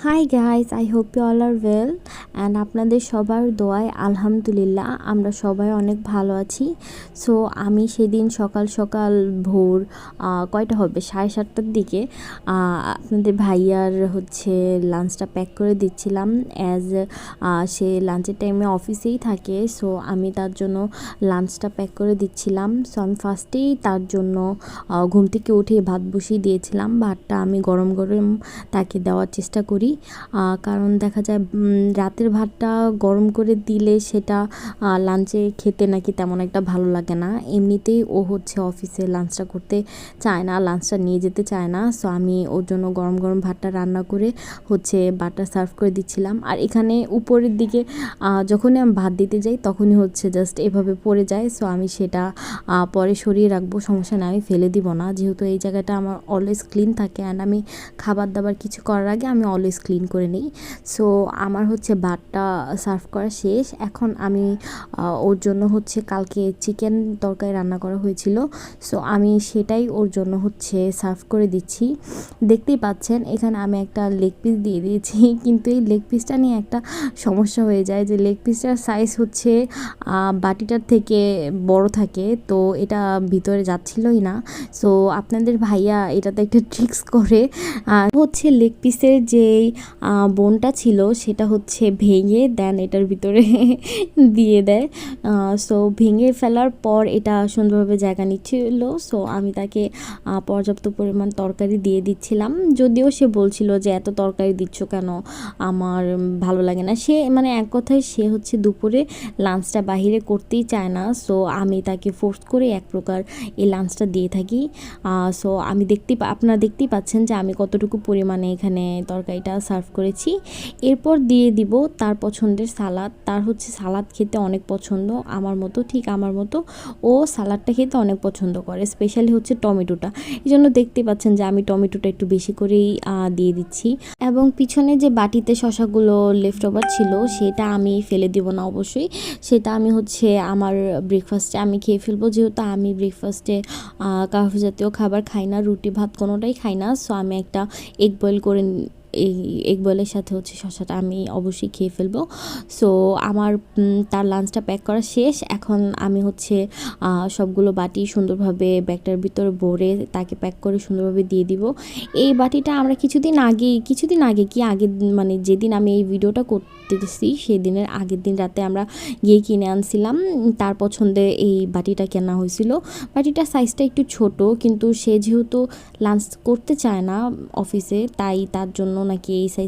High guys, I hope you all are well and আপনাদের সবার দোয়ায় আলহামদুলিল্লাহ আমরা সবাই অনেক ভালো আছি। সো আমি সেদিন সকাল সকাল ভোর কয়টা হবে 7:30টার দিকে আপনাদের ভাইয়ার লাঞ্চটা প্যাক করে দিচ্ছিলাম। অ্যাজ সে লাঞ্চের টাইমে অফিসেই থাকে, সো আমি তার জন্য লাঞ্চটা প্যাক করে দিচ্ছিলাম। সো আমি ফার্স্টেই তার জন্য ঘুম থেকে উঠে ভাত বসিয়ে দিয়েছিলাম। ভাতটা আমি গরম গরম তাকে দেওয়ার চেষ্টা করি, কারণ দেখা যায় রাতের ভাতটা গরম করে দিলে সেটা লাঞ্চে খেতে নাকি তেমন একটা ভালো লাগে না। এমনিতেই ও অফিসে লাঞ্চটা করতে চায় না, লাঞ্চটা নিয়ে যেতে চায় না। সো আমি ওর জন্য গরম গরম ভাতটা রান্না করে ভাতটা সার্ভ করে দিচ্ছিলাম। আর এখানে উপরের দিকে যখনই আমি ভাত দিতে যাই তখনই জাস্ট এভাবে পড়ে যায়। সো আমি সেটা পরে সরিয়ে রাখবো, সমস্যা না, আমি ফেলে দিব না, যেহেতু এই জায়গাটা আমার অলওয়েজ ক্লিন থাকে অ্যান্ড আমি খাবার দাবার কিছু করার আগে আমি অলওয়েজ ক্লিন করে নিই। সো আমার ভাতটা সার্ভ করা শেষ। এখন আমি ওর জন্য কালকে চিকেন তরকারি রান্না করা হয়েছিল, সো আমি সেটাই ওর জন্য সার্ভ করে দিচ্ছি। দেখতেই পাচ্ছেন এখানে আমি একটা লেগ পিস দিয়ে দিয়েছি, কিন্তু এই লেগ পিসটা নিয়ে একটা সমস্যা হয়ে যায় যে লেগ পিসটার সাইজ বাটিটার থেকে বড় থাকে, তো এটা ভিতরে যাচ্ছিলই না। সো আপনাদের ভাইয়া এটাতে একটা ট্রিক্স করে লেগ পিসের যেই বোনটা ছিল সেটা ভেঙে দেন এটার ভিতরে দিয়ে দেয়। সো ভেঙে ফেলার পর এটা সুন্দরভাবে জায়গা নিচ্ছিল। সো আমি তাকে পর্যাপ্ত পরিমাণ তরকারি দিয়ে দিচ্ছিলাম, যদিও সে বলছিল যে এত তরকারি দিচ্ছ কেন, আমার ভালো লাগে না। সে এক কথায় সে দুপুরে লাঞ্চটা বাহিরে করতেই চায় না। সো আমি তাকে ফোর্স করে এক প্রকার এই লাঞ্চটা দিয়ে থাকি। সো আমি আপনারা দেখতেই পাচ্ছেন যে আমি কতটুকু পরিমাণে এখানে তরকারিটা সার্ভ করেছি। এরপর দিয়ে দিব তার পছন্দের সালাদ। তার সালাদ খেতে অনেক পছন্দ, আমার মতো, ঠিক আমার মতো ও সালাদটা খেতে অনেক পছন্দ করে, স্পেশালি টমেটোটা। এই জন্য দেখতে পাচ্ছেন যে আমি টমেটোটা একটু বেশি করেই দিয়ে দিচ্ছি। এবং পিছনে যে বাটিতে শশাগুলো লেফট ওভার ছিল সেটা আমি ফেলে দিব না, অবশ্যই সেটা আমি আমার ব্রেকফাস্টে আমি খেয়ে ফেলবো, যেহেতু আমি ব্রেকফাস্টে কার্ব জাতীয় খাবার খাই না, রুটি ভাত কোনোটাই খাই না। সো আমি একটা এগ বয়েল করে এই এগ বয়েলের সাথে শসাটা আমি অবশ্যই খেয়ে ফেলবো। সো আমার তার লাঞ্চটা প্যাক করা শেষ। এখন আমি সবগুলো বাটি সুন্দরভাবে ব্যাগটার ভিতর ভরে তাকে প্যাক করে সুন্দরভাবে দিয়ে দিব। এই বাটিটা আমরা কিছুদিন আগে যেদিন আমি এই ভিডিওটা করতেছি সেদিনের আগের দিন রাতে আমরা গিয়ে কিনে আনছিলাম। তার পছন্দে এই বাটিটা কেনা হয়েছিল। বাটিটার সাইজটা একটু ছোট, কিন্তু সে যেহেতু লাঞ্চ করতে চায় না অফিসে, তাই তার জন্য নাকি এই সাইজ